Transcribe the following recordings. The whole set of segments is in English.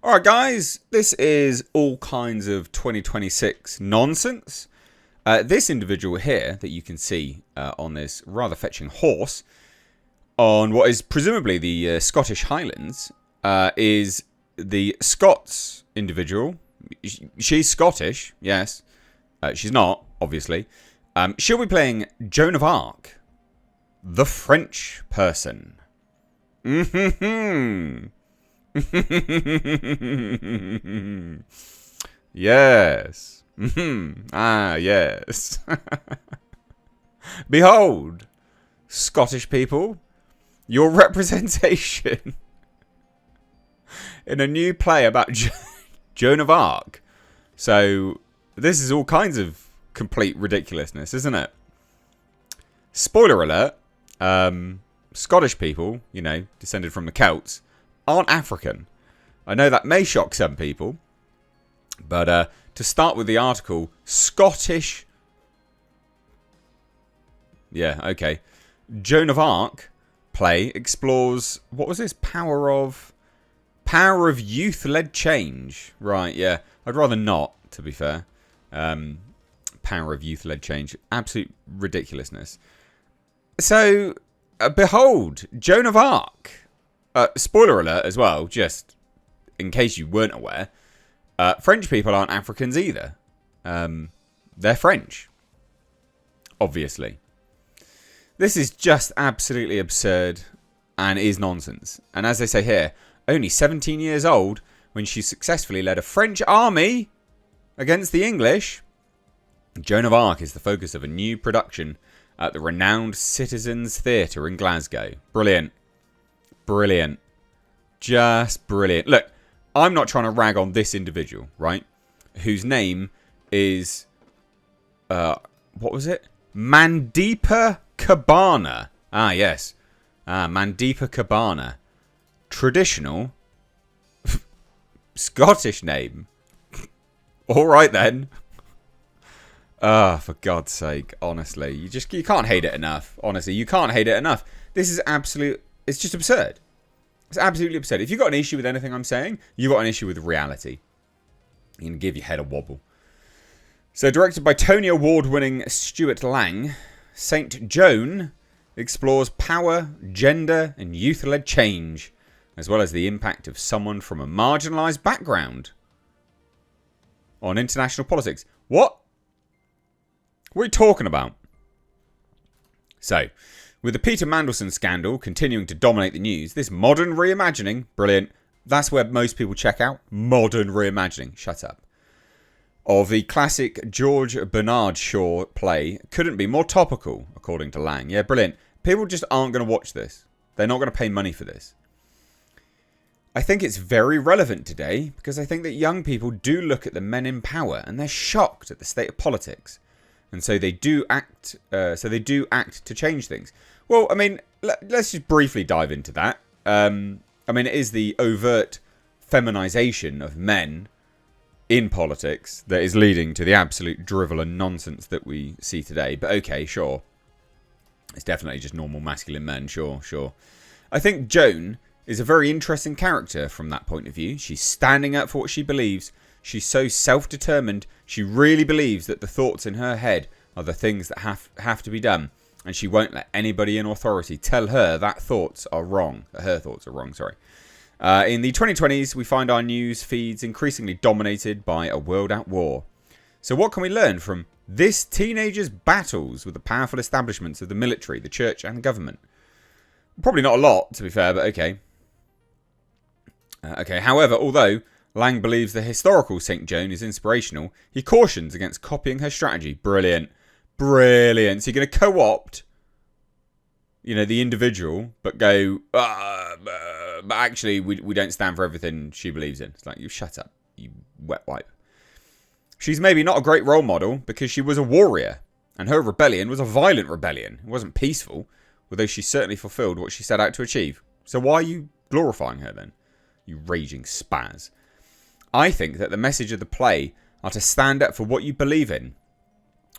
Alright guys, this is all kinds of 2026 nonsense. This individual here that you can see on this rather fetching horse on what is presumably the Scottish Highlands is the Scots individual. She's Scottish, yes. She's not, obviously. She'll be playing Joan of Arc, the French person. Yes. Yes. Behold, Scottish people, your representation in a new play about Joan of Arc. So, this is all kinds of complete ridiculousness, isn't it? Spoiler alert, Scottish people, you know, descended from the Celts, aren't African. I know that may shock some people, but to start with the article, Scottish... Yeah, okay. Joan of Arc play explores... What was this? Power of youth-led change. Right, yeah. I'd rather not, to be fair. Power of youth-led change. Absolute ridiculousness. So, behold, Joan of Arc. Spoiler alert as well, just in case you weren't aware. French people aren't Africans either. They're French. Obviously. This is just absolutely absurd and is nonsense. And as they say here, only 17 years old when she successfully led a French army against the English. Joan of Arc is the focus of a new production at the renowned Citizens Theatre in Glasgow. Brilliant. Brilliant. Just brilliant. Look, I'm not trying to rag on this individual, right? Whose name is... what was it? Mandeepa Cabana. Ah, yes. Mandeepa Cabana. Traditional Scottish name. All right, then. For God's sake, honestly. You can't hate it enough. Honestly, you can't hate it enough. This is absolute... It's just absurd. It's absolutely absurd. If you've got an issue with anything I'm saying, you've got an issue with reality. You can give your head a wobble. So, directed by Tony Award-winning Stuart Lang, Saint Joan explores power, gender, and youth-led change, as well as the impact of someone from a marginalised background on international politics. What? What are you talking about? So, with the Peter Mandelson scandal continuing to dominate the news, this modern reimagining, brilliant, that's where most people check out, modern reimagining, shut up, of the classic George Bernard Shaw play couldn't be more topical, according to Lang. Yeah, brilliant. People just aren't going to watch this. They're not going to pay money for this. I think it's very relevant today because I think that young people do look at the men in power and they're shocked at the state of politics. And so they do act. To change things. Well, I mean, let's just briefly dive into that. I mean, it is the overt feminization of men in politics that is leading to the absolute drivel and nonsense that we see today. But okay, sure, it's definitely just normal masculine men. Sure. I think Joan is a very interesting character from that point of view. She's standing up for what she believes. She's so self-determined. She really believes that the thoughts in her head are the things that have to be done. And she won't let anybody in authority tell her that thoughts are wrong. That her thoughts are wrong, sorry. In the 2020s, we find our news feeds increasingly dominated by a world at war. So what can we learn from this teenager's battles with the powerful establishments of the military, the church and government? Probably not a lot, to be fair, but okay. However, although Lang believes the historical St. Joan is inspirational, he cautions against copying her strategy. Brilliant. Brilliant. So you're going to co-opt, the individual, but go, but actually we don't stand for everything she believes in. It's like, you shut up, you wet wipe. She's maybe not a great role model because she was a warrior, and her rebellion was a violent rebellion. It wasn't peaceful, although she certainly fulfilled what she set out to achieve. So why are you glorifying her then, you raging spaz? I think that the message of the play are to stand up for what you believe in,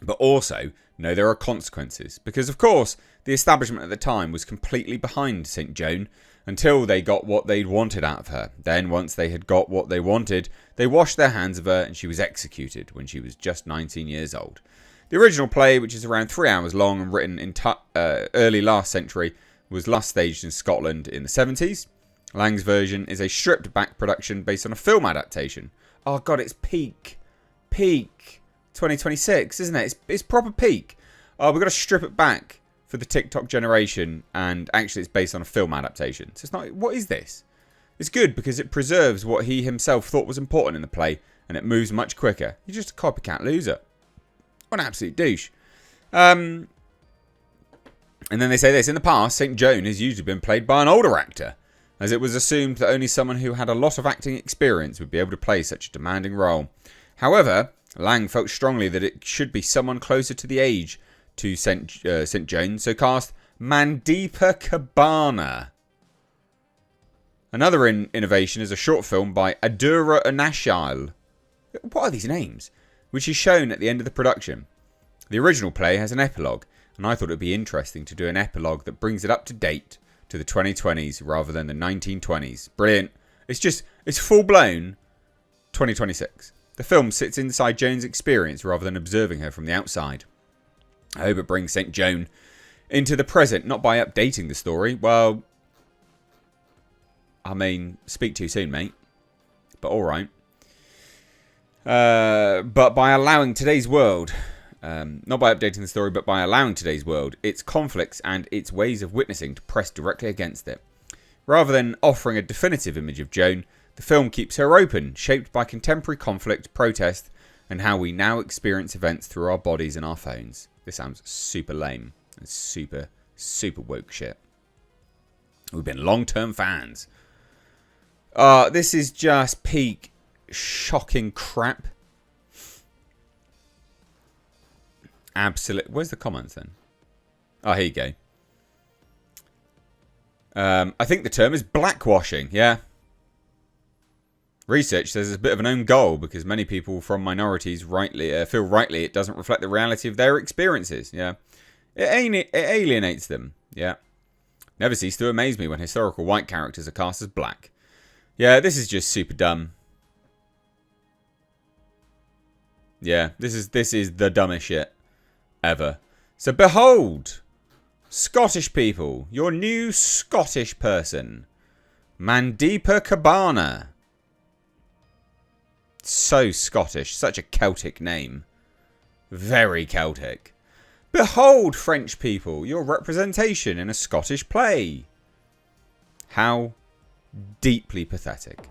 but also know there are consequences. Because, of course, the establishment at the time was completely behind St. Joan, until they got what they'd wanted out of her. Then, once they had got what they wanted, they washed their hands of her and she was executed when she was just 19 years old. The original play, which is around 3 hours long and written in early last century, was last staged in Scotland in the 70s. Lang's version is a stripped-back production based on a film adaptation. Oh, God, it's peak 2026, isn't it? It's proper peak. Oh, we've got to strip it back for the TikTok generation, and actually it's based on a film adaptation. So it's not, what is this? It's good because it preserves what he himself thought was important in the play, and it moves much quicker. You're just a copycat loser. What an absolute douche. And then they say this: in the past, St. Joan has usually been played by an older actor, as it was assumed that only someone who had a lot of acting experience would be able to play such a demanding role. However, Lang felt strongly that it should be someone closer to the age to St. Joan, so cast Mandeepa Kabana. Another innovation is a short film by Adura Anashile. What are these names? Which is shown at the end of the production. The original play has an epilogue, and I thought it would be interesting to do an epilogue that brings it up to date to the 2020s rather than the 1920s. Brilliant. It's full-blown 2026. The film sits inside Joan's experience rather than observing her from the outside. I hope it brings St. Joan into the present, not by updating the story. Well, I mean, speak too soon, mate. But alright. But by allowing today's world, not by updating the story, but by allowing today's world, its conflicts and its ways of witnessing to press directly against it. Rather than offering a definitive image of Joan, the film keeps her open, shaped by contemporary conflict, protest, and how we now experience events through our bodies and our phones. This sounds super lame and super woke shit. We've been long-term fans. This is just peak shocking crap. Absolute. Where's the comments then? Oh, here you go. I think the term is blackwashing. Yeah. Research says it's a bit of an own goal because many people from minorities feel rightly it doesn't reflect the reality of their experiences. Yeah, it alienates them. Yeah, never cease to amaze me when historical white characters are cast as black. Yeah, this is just super dumb. Yeah, this is the dumbest shit ever. So behold, Scottish people, your new Scottish person, Mandeepa Kabana. So Scottish, such a Celtic name. Very Celtic. Behold, French people, your representation in a Scottish play. How deeply pathetic.